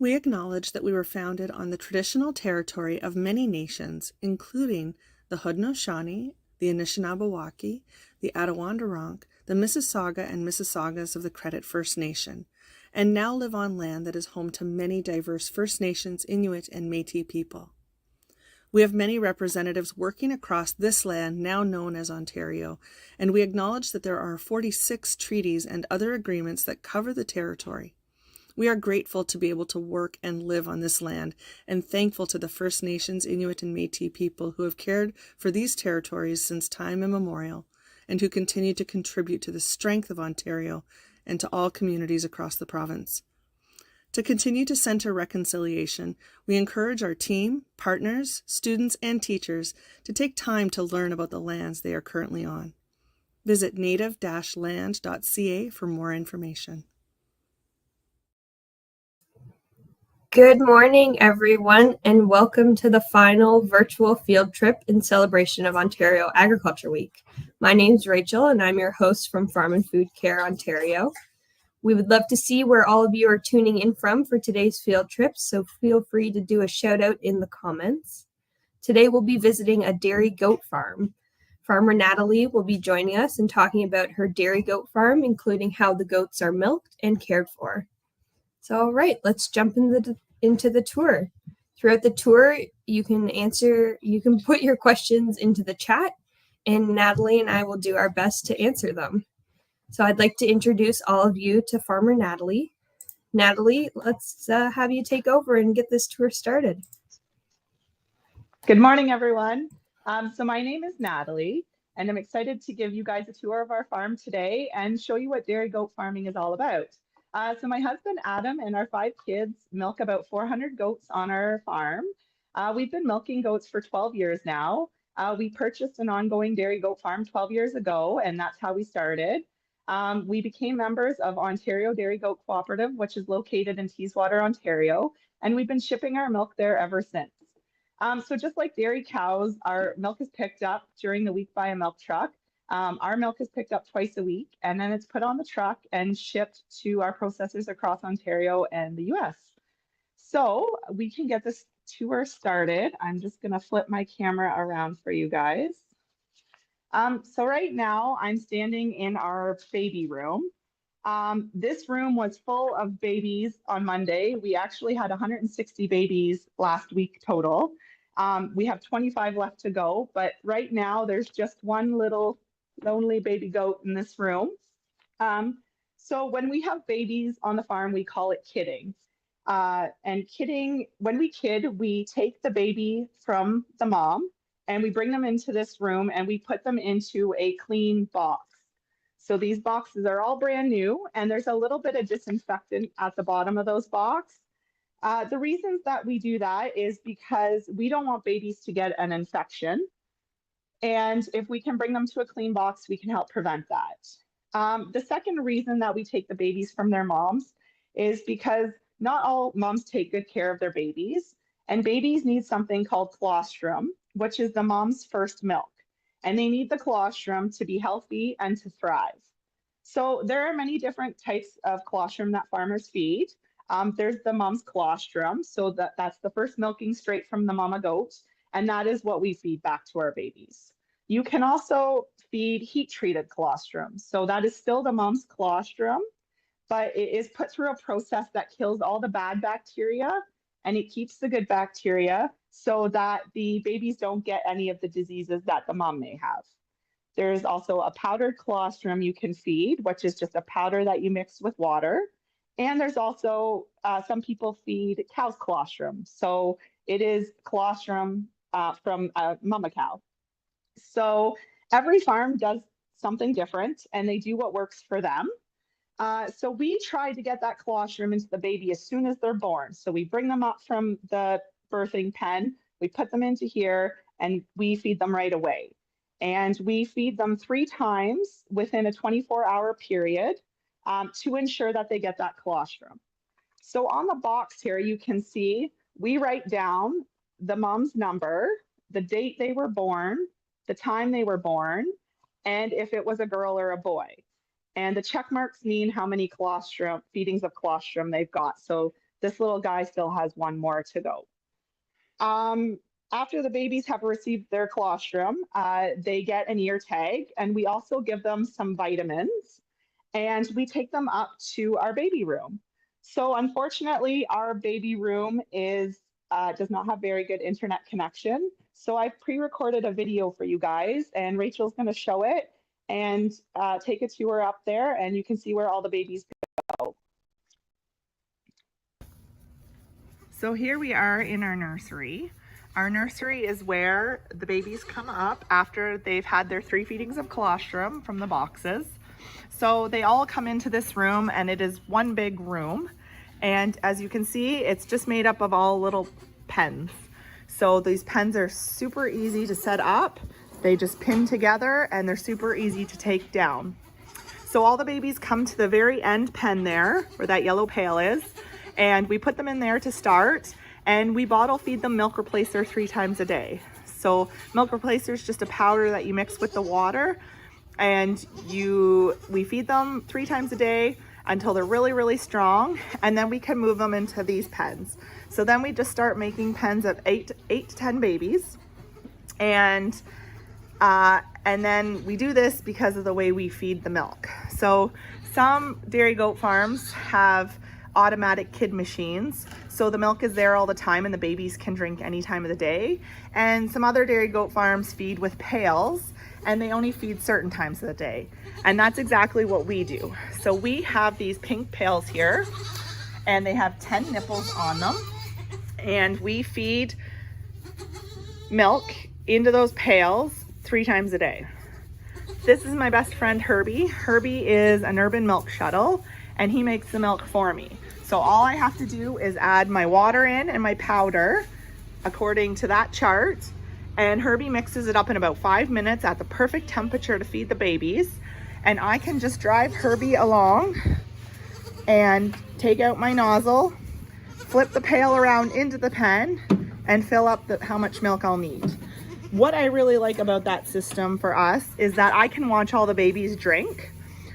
We acknowledge that we were founded on the traditional territory of many nations, including the Haudenosaunee, the Anishinaabe, the Attawandaronk, the Mississauga and Mississaugas of the Credit First Nation, and now live on land that is home to many diverse First Nations, Inuit, and Métis people. We have many representatives working across this land now known as Ontario, and we acknowledge that there are 46 treaties and other agreements that cover the territory. We are grateful to be able to work and live on this land, and thankful to the First Nations, Inuit, and Métis people who have cared for these territories since time immemorial, and who continue to contribute to the strength of Ontario and to all communities across the province. To continue to center reconciliation, we encourage our team, partners, students, and teachers to take time to learn about the lands they are currently on. Visit native-land.ca for more information. Good morning, everyone, and welcome to the final virtual field trip in celebration of Ontario Agriculture Week. My name is Rachel, and I'm your host from Farm and Food Care Ontario. We would love to see where all of you are tuning in from for today's field trip, so feel free to do a shout out in the comments. Today we'll be visiting a dairy goat farm. Farmer Natalie will be joining us and talking about her dairy goat farm, including how the goats are milked and cared for. So, all right, let's jump into the tour. Throughout the tour, you can put your questions into the chat, and Natalie and I will do our best to answer them. So I'd like to introduce all of you to Farmer Natalie. Natalie, let's have you take over and get this tour started. Good morning, everyone. So my name is Natalie, and I'm excited to give you guys a tour of our farm today and show you what dairy goat farming is all about. So my husband, Adam, and our 5 kids milk about 400 goats on our farm. We've been milking goats for 12 years now. We purchased an ongoing dairy goat farm 12 years ago, and that's how we started. We became members of Ontario Dairy Goat Cooperative, which is located in Teeswater, Ontario, and we've been shipping our milk there ever since. So just like dairy cows, our milk is picked up during the week by a milk truck. Our milk is picked up twice a week, and then it's put on the truck and shipped to our processors across Ontario and the US. So we can get this tour started. I'm just going to flip my camera around for you guys. So right now I'm standing in our baby room. This room was full of babies on Monday. We actually had 160 babies last week total. We have 25 left to go, but right now there's just one little lonely baby goat in this room. So when we have babies on the farm, we call it kidding. And kidding, when we kid, we take the baby from the mom and we bring them into this room and we put them into a clean box. So these boxes are all brand new, and there's a little bit of disinfectant at the bottom of those boxes. The reasons that we do that is because we don't want babies to get an infection. And if we can bring them to a clean box, we can help prevent that. The second reason that we take the babies from their moms is because not all moms take good care of their babies, and babies need something called colostrum, which is the mom's first milk. And they need the colostrum to be healthy and to thrive. So there are many different types of colostrum that farmers feed. There's the mom's colostrum, so that's the first milking straight from the mama goat, and that is what we feed back to our babies. You can also feed heat-treated colostrum, so that is still the mom's colostrum, but it is put through a process that kills all the bad bacteria and it keeps the good bacteria so that the babies don't get any of the diseases that the mom may have. There's also a powdered colostrum you can feed, which is just a powder that you mix with water. And there's also, some people feed cow's colostrum. So it is colostrum from a mama cow. So every farm does something different and they do what works for them. So we try to get that colostrum into the baby as soon as they're born. So we bring them up from the birthing pen, we put them into here, and we feed them right away. And we feed them 3 times within a 24-hour period to ensure that they get that colostrum. So on the box here, you can see we write down the mom's number, the date they were born, the time they were born, and if it was a girl or a boy. And the check marks mean how many colostrum, feedings of colostrum they've got. So This little guy still has one more to go. After the babies have received their colostrum, they get an ear tag, and we also give them some vitamins, and we take them up to our baby room. So unfortunately, our baby room does not have very good internet connection. So I've pre-recorded a video for you guys, and Rachel's going to show it and take a tour up there, and you can see where all the babies go. So here we are in our nursery. Our nursery is where the babies come up after they've had their 3 feedings of colostrum from the boxes. So they all come into this room, and it is one big room. And as you can see, it's just made up of all little pens. So these pens are super easy to set up. They just pin together, and they're super easy to take down. So all the babies come to the very end pen there, where that yellow pail is, and we put them in there to start, and we bottle feed them Milk Replacer 3 times a day. So Milk Replacer is just a powder that you mix with the water, and we feed them 3 times a day until they're really, really strong, and then we can move them into these pens. So then we just start making pens of 8 to 10 babies, and then we do this because of the way we feed the milk. So some dairy goat farms have automatic kid machines, so the milk is there all the time and the babies can drink any time of the day. And some other dairy goat farms feed with pails, and they only feed certain times of the day. And that's exactly what we do. So we have these pink pails here, and they have 10 nipples on them, and we feed milk into those pails 3 times a day. This is my best friend Herbie. Herbie is an urban milk shuttle, and he makes the milk for me. So all I have to do is add my water in and my powder according to that chart, and Herbie mixes it up in about 5 minutes at the perfect temperature to feed the babies. And I can just drive Herbie along and take out my nozzle, flip the pail around into the pen, and fill up how much milk I'll need. What I really like about that system for us is that I can watch all the babies drink.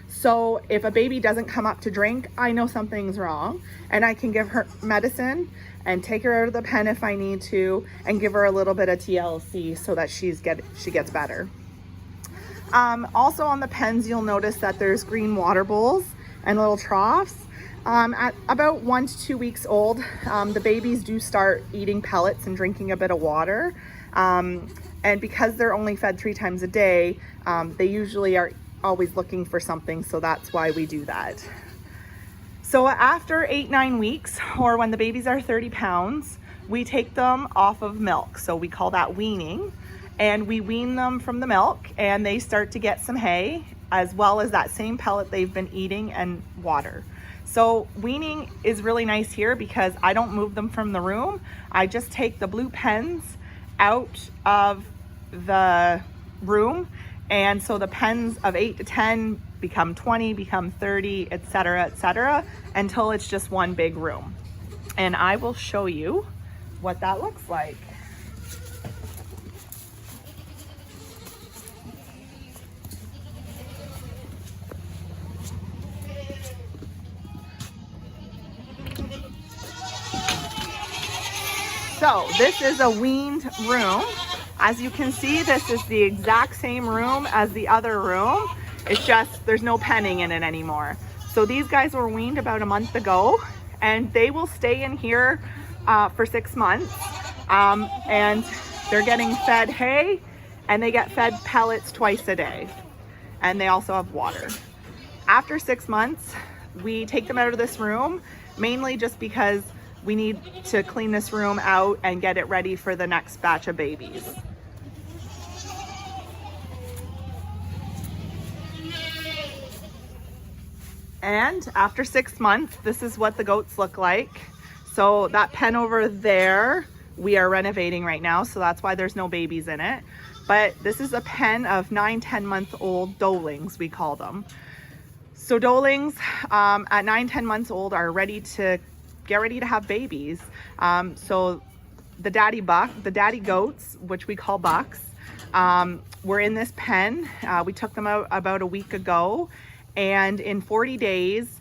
So if a baby doesn't come up to drink, I know something's wrong, and I can give her medicine and take her out of the pen if I need to, and give her a little bit of TLC so that she gets better. Also on the pens, you'll notice that there's green water bowls and little troughs. At about 1 to 2 weeks old, the babies do start eating pellets and drinking a bit of water. And because they're only fed 3 times a day, they usually are always looking for something, so that's why we do that. So after 8-9 weeks, or when the babies are 30 pounds, we take them off of milk. So we call that weaning, and we wean them from the milk, and they start to get some hay as well as that same pellet they've been eating and water. So weaning is really nice here because I don't move them from the room. I just take the blue pens out of the room, and so the pens of 8 to 10 become 20, become 30, etc., until it's just one big room. And I will show you what that looks like. So this is a weaned room. As you can see, this is the exact same room as the other room. It's just there's no penning in it anymore. So these guys were weaned about a month ago, and they will stay in here for 6 months. And they're getting fed hay, and they get fed pellets twice a day. And they also have water. After 6 months, we take them out of this room, mainly just because we need to clean this room out and get it ready for the next batch of babies. And after 6 months, this is what the goats look like. So that pen over there, we are renovating right now, so that's why there's no babies in it. But this is a pen of 9-10-month-old doelings, we call them. So doelings at 9-10 months old are get ready to have babies. So the daddy goats, which we call bucks, were in this pen. We took them out about a week ago, and in 40 days,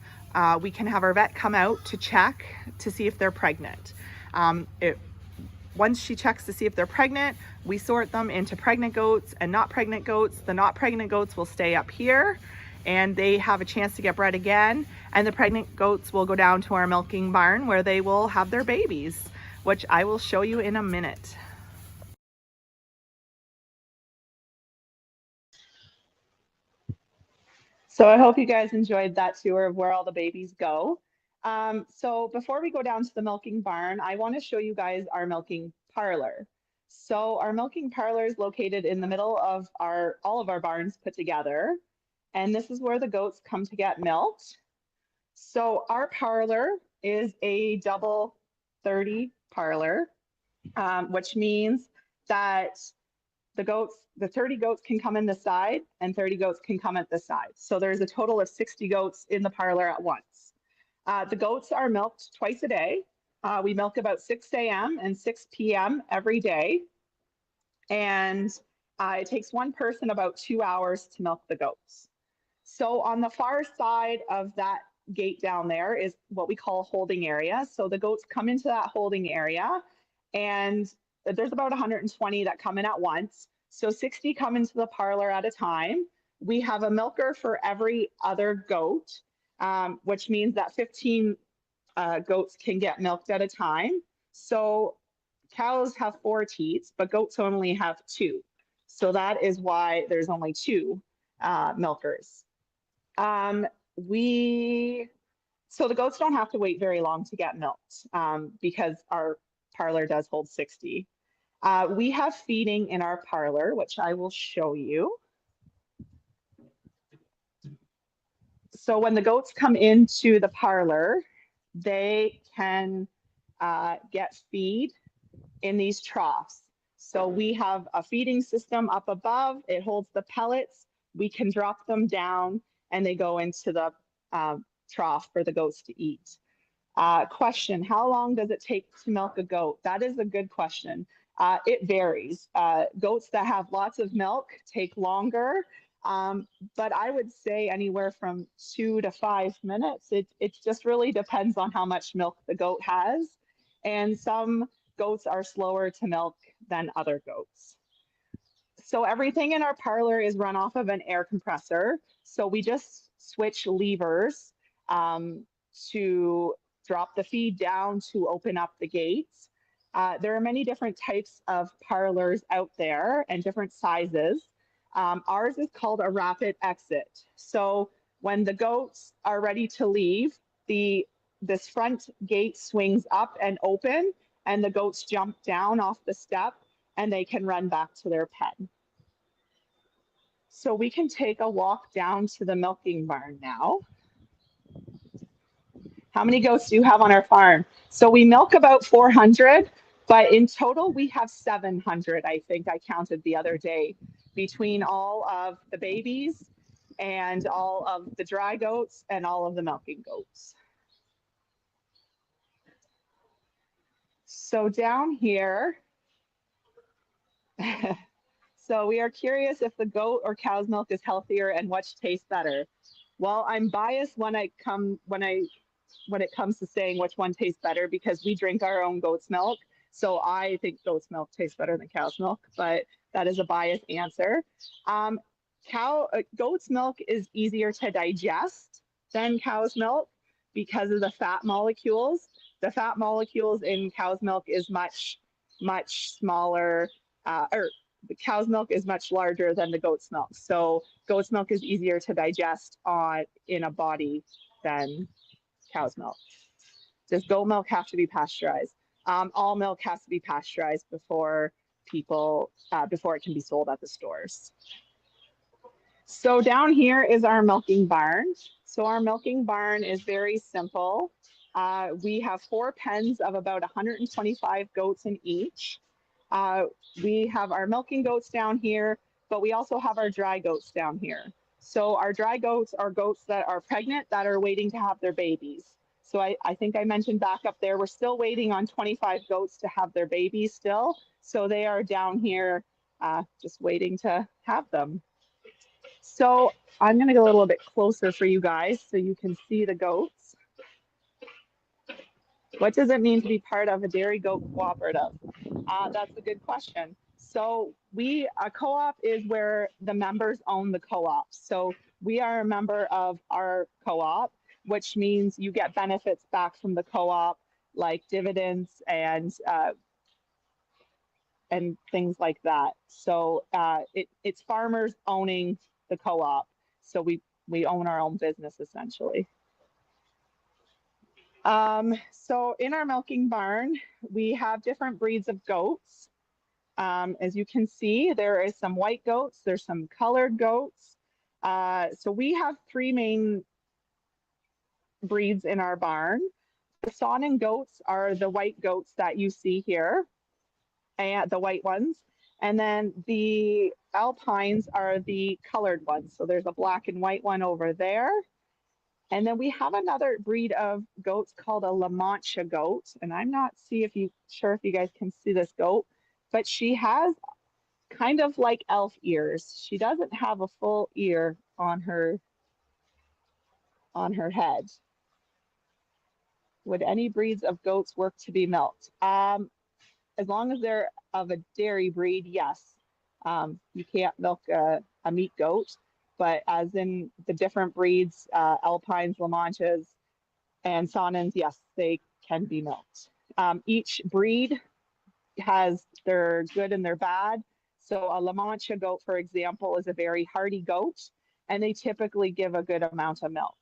we can have our vet come out to check to see if they're pregnant. Once she checks to see if they're pregnant, we sort them into pregnant goats and not pregnant goats. The not pregnant goats will stay up here and they have a chance to get bred again. And the pregnant goats will go down to our milking barn where they will have their babies, which I will show you in a minute. So I hope you guys enjoyed that tour of where all the babies go. So before we go down to the milking barn, I want to show you guys our milking parlor. So our milking parlor is located in the middle of all of our barns put together. And this is where the goats come to get milked. So our parlor is a double 30 parlor, which means that the 30 goats can come in the side and 30 goats can come at the side. So there's a total of 60 goats in the parlor at once. The goats are milked twice a day. We milk about 6 a.m. and 6 p.m. every day. And it takes one person about 2 hours to milk the goats. So on the far side of that gate down there is what we call a holding area. So the goats come into that holding area and there's about 120 that come in at once. So 60 come into the parlor at a time. We have a milker for every other goat, which means that 15 goats can get milked at a time. So cows have 4 teats, but goats only have 2. So that is why there's only 2 milkers. So the goats don't have to wait very long to get milked because our parlor does hold 60. We have feeding in our parlor, which I will show you. So when the goats come into the parlor, they can get feed in these troughs. So we have a feeding system up above. It holds the pellets. We can drop them down and they go into the trough for the goats to eat. Question, how long does it take to milk a goat? That is a good question. It varies. Goats that have lots of milk take longer, but I would say anywhere from 2 to 5 minutes. It just really depends on how much milk the goat has. And some goats are slower to milk than other goats. So everything in our parlor is run off of an air compressor. So we just switch levers to drop the feed down to open up the gates. There are many different types of parlors out there and different sizes. Ours is called a rapid exit. So when the goats are ready to leave, this front gate swings up and open and the goats jump down off the step and they can run back to their pen. So we can take a walk down to the milking barn now. How many goats do you have on our farm? So we milk about 400, but in total we have 700, I think I counted the other day, between all of the babies and all of the dry goats and all of the milking goats. So down here, so we are curious if the goat or cow's milk is healthier and which tastes better. Well, I'm biased when it comes to saying which one tastes better because we drink our own goat's milk. So I think goat's milk tastes better than cow's milk, but that is a biased answer. Goat's milk is easier to digest than cow's milk because of the fat molecules. The fat molecules in cow's milk is much smaller, or the cow's milk is much larger than the goat's milk. So goat's milk is easier to digest in a body than cow's milk. Does goat milk have to be pasteurized? All milk has to be pasteurized before it can be sold at the stores. So down here is our milking barn. So our milking barn is very simple. We have 4 pens of about 125 goats in each. We have our milking goats down here, but we also have our dry goats down here. So our dry goats are goats that are pregnant that are waiting to have their babies. So I think I mentioned back up there, we're still waiting on 25 goats to have their babies still. So they are down here just waiting to have them. So I'm going to go a little bit closer for you guys so you can see the goats. What does it mean to be part of a dairy goat cooperative? That's a good question. So a co-op is where the members own the co-op. So we are a member of our co-op, which means you get benefits back from the co-op, like dividends and things like that. So it's farmers owning the co-op. So we own our own business essentially. So in our milking barn, we have different breeds of goats. As you can see, there is some white goats, there's some colored goats. So we have three main breeds in our barn. The Saanen goats are the white goats that you see here, and the white ones. And then the Alpines are the colored ones. So there's a black and white one over there. And then we have another breed of goats called a La Mancha goat. And I'm not sure if you guys can see this goat, but she has kind of like elf ears. She doesn't have a full ear on her head. Would any breeds of goats work to be milked? As long as they're of a dairy breed, yes. You can't milk a meat goat, but as in the different breeds, Alpines, La Manchas, and Saanens, yes, they can be milked. Each breed has their good and their bad. So a La Mancha goat, for example, is a very hardy goat, and they typically give a good amount of milk.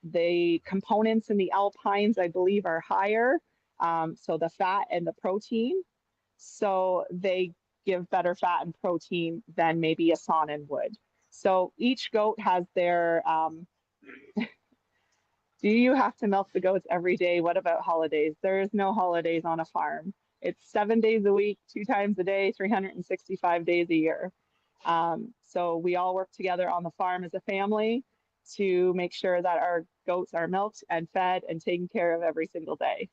The components in the Alpines, I believe, are higher. So the fat and the protein. So they give better fat and protein than maybe a Saanen would. So each goat has their, do you have to milk the goats every day? What about holidays? There is no holidays on a farm. It's 7 days a week, 2 times a day, 365 days a year. So we all work together on the farm as a family to make sure that our goats are milked and fed and taken care of every single day.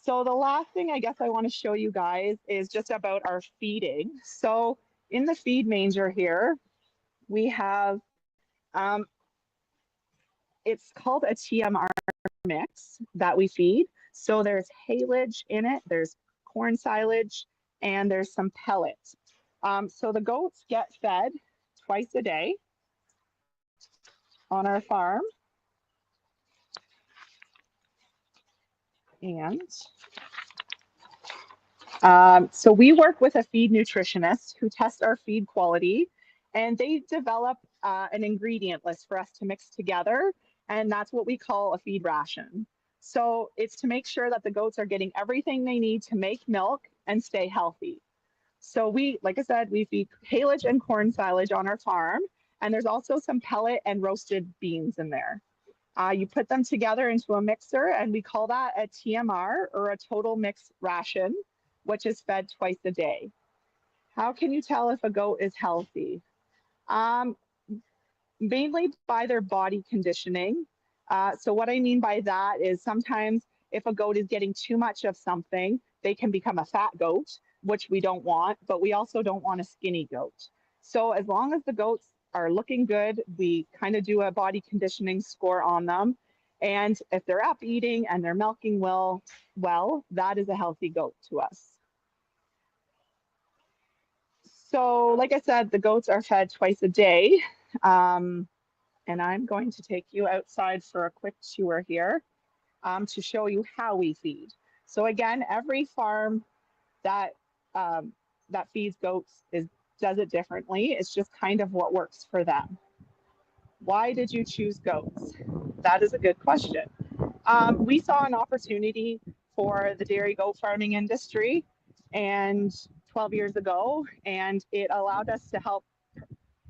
So the last thing I guess I want to show you guys is just about our feeding. So in the feed manger here, we have, it's called a TMR mix that we feed. So there's haylage in it, there's corn silage, and there's some pellets. So the goats get fed twice a day on our farm. And so we work with a feed nutritionist who tests our feed quality, and they develop an ingredient list for us to mix together, and that's what we call a feed ration. So it's to make sure that the goats are getting everything they need to make milk and stay healthy. So like I said, we feed haylage and corn silage on our farm, and there's also some pellet and roasted beans in there. You put them together into a mixer, and we call that a TMR, or a total mix ration, which is fed twice a day. How can you tell if a goat is healthy? Mainly by their body conditioning. So what I mean by that is sometimes if a goat is getting too much of something, they can become a fat goat, which we don't want, but we also don't want a skinny goat. So as long as the goats are looking good, we kind of do a body conditioning score on them. And if they're up eating and they're milking well, that is a healthy goat to us. So like I said, the goats are fed twice a day. And I'm going to take you outside for a quick tour here to show you how we feed. So again, every farm that feeds goats does it differently. It's just kind of what works for them. Why did you choose goats? That is a good question. We saw an opportunity for the dairy goat farming industry and 12 years ago, and it allowed us to help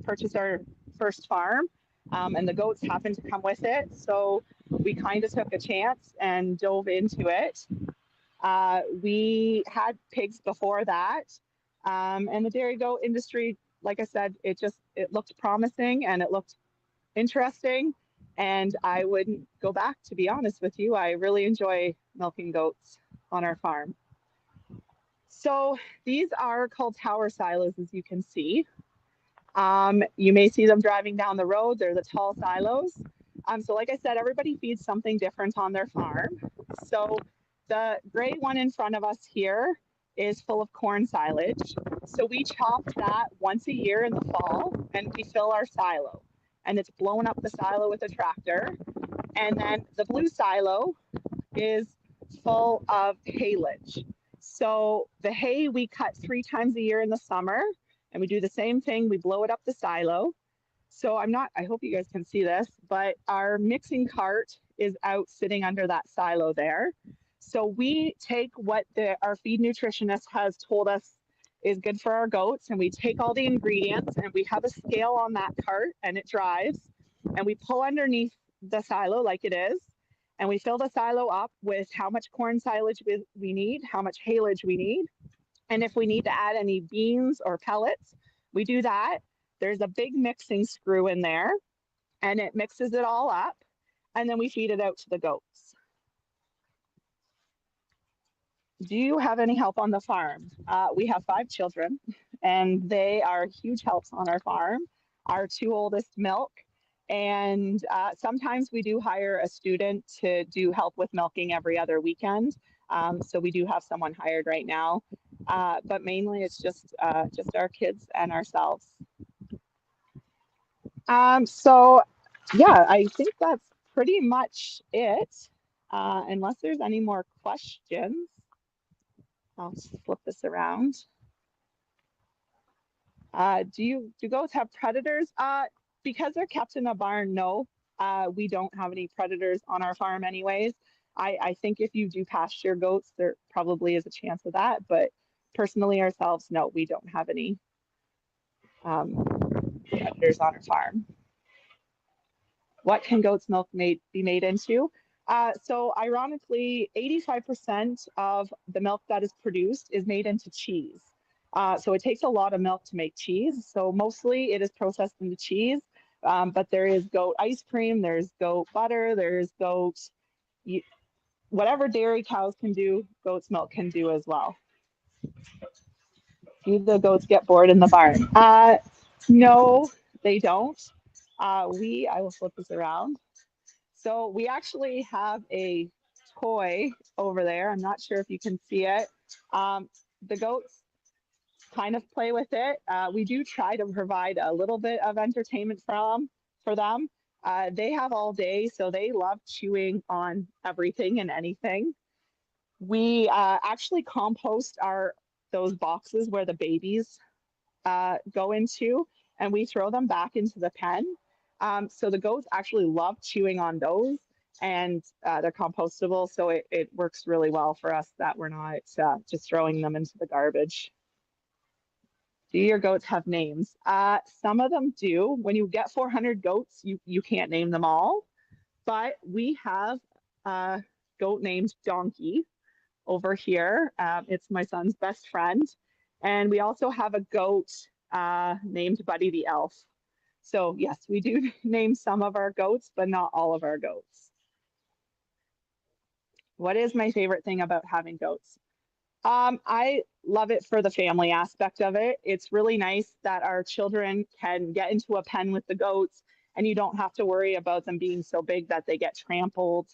purchase our first farm, and the goats happened to come with it. So we kind of took a chance and dove into it. We had pigs before that, and the dairy goat industry, like I said, it looked promising and it looked interesting, and I wouldn't go back, to be honest with you. I really enjoy milking goats on our farm. So these are called tower silos, as you can see. You may see them driving down the road. They're the tall silos. So like I said, everybody feeds something different on their farm. So the gray one in front of us here is full of corn silage. So we chop that once a year in the fall and we fill our silo. And it's blowing up the silo with a tractor. And then the blue silo is full of haylage. So the hay we cut 3 times a year in the summer, and we do the same thing. We blow it up the silo. So I hope you guys can see this, but our mixing cart is out sitting under that silo there. So we take what our feed nutritionist has told us is good for our goats, and we take all the ingredients and we have a scale on that cart and it drives, and we pull underneath the silo like it is, and we fill the silo up with how much corn silage we need, how much haylage we need, and if we need to add any beans or pellets, we do that. There's a big mixing screw in there and it mixes it all up, and then we feed it out to the goats. Do you have any help on the farm? We have 5 children and they are huge helps on our farm. Our 2 oldest milk, and sometimes we do hire a student to do help with milking every other weekend. So we do have someone hired right now, but mainly it's just our kids and ourselves. So yeah, I think that's pretty much it. Unless there's any more questions, I'll just flip this around. Do goats have predators? Because they're kept in a barn, no. We don't have any predators on our farm anyways. I think if you do pasture goats, there probably is a chance of that, but personally ourselves, no, we don't have any predators on our farm. What can goat's milk be made into? So ironically, 85% of the milk that is produced is made into cheese. So it takes a lot of milk to make cheese. So mostly it is processed into cheese, but there is goat ice cream, there's goat butter, there's goat, whatever dairy cows can do, goat's milk can do as well. Do the goats get bored in the barn? No, they don't. I will flip this around. So we actually have a toy over there. I'm not sure if you can see it. The goats kind of play with it. We do try to provide a little bit of entertainment for them. They have all day, so they love chewing on everything and anything. We actually compost those boxes where the babies go into, and we throw them back into the pen. So the goats actually love chewing on those, and they're compostable, so it works really well for us that we're not just throwing them into the garbage. Do your goats have names? Some of them do. When you get 400 goats, you can't name them all, but we have a goat named Donkey over here. It's my son's best friend. And we also have a goat named Buddy the Elf. So yes, we do name some of our goats, but not all of our goats. What is my favorite thing about having goats? I love it for the family aspect of it. It's really nice that our children can get into a pen with the goats and you don't have to worry about them being so big that they get trampled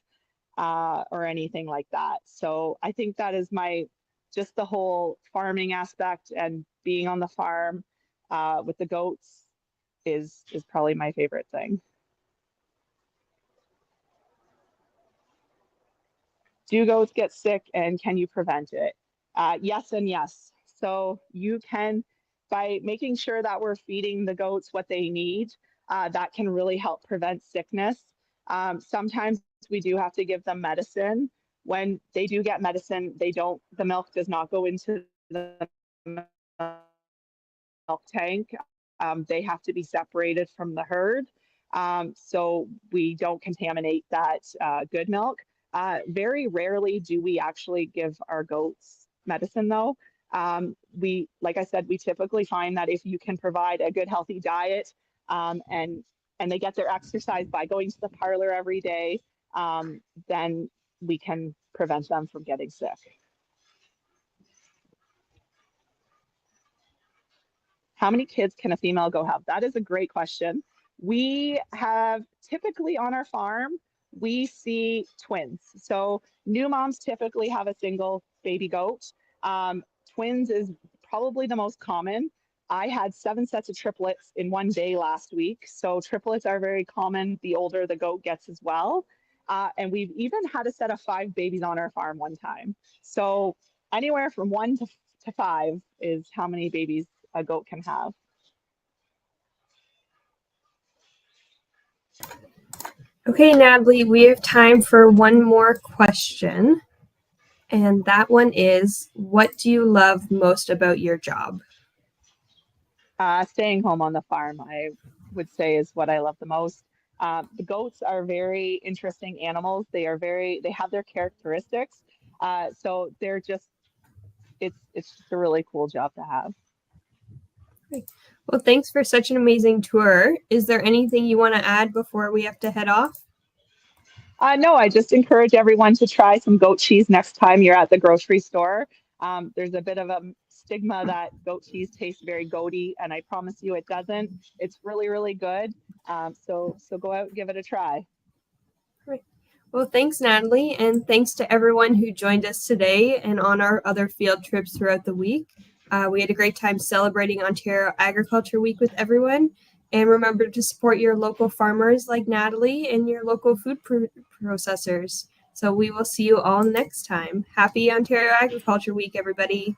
or anything like that. So I think that is just the whole farming aspect and being on the farm with the goats is probably my favorite thing. Do goats get sick and can you prevent it? Yes and yes. So you can, by making sure that we're feeding the goats what they need, that can really help prevent sickness. Sometimes we do have to give them medicine. When they do get medicine, the milk does not go into the milk tank. They have to be separated from the herd. So we don't contaminate that good milk. Very rarely do we actually give our goats medicine though. Like I said, we typically find that if you can provide a good healthy diet and they get their exercise by going to the parlor every day, then we can prevent them from getting sick. How many kids can a female goat have? That is a great question. We have typically on our farm, we see twins. So new moms typically have a single baby goat. Twins is probably the most common. I had 7 sets of triplets in one day last week. So triplets are very common the older the goat gets as well. And we've even had a set of 5 babies on our farm one time. So anywhere from 1 to 5 is how many babies a goat can have. Okay, Natalie, we have time for one more question. And that one is, what do you love most about your job? Staying home on the farm, I would say, is what I love the most. The goats are very interesting animals. They have their characteristics. So they're just, it's just a really cool job to have. Well, thanks for such an amazing tour. Is there anything you want to add before we have to head off? No, I just encourage everyone to try some goat cheese next time you're at the grocery store. There's a bit of a stigma that goat cheese tastes very goaty, and I promise you it doesn't. It's really, really good. So go out and give it a try. Great. Well, thanks, Natalie, and thanks to everyone who joined us today and on our other field trips throughout the week. We had a great time celebrating Ontario Agriculture Week with everyone. And remember to support your local farmers like Natalie and your local food processors. So we will see you all next time. Happy Ontario Agriculture Week, everybody.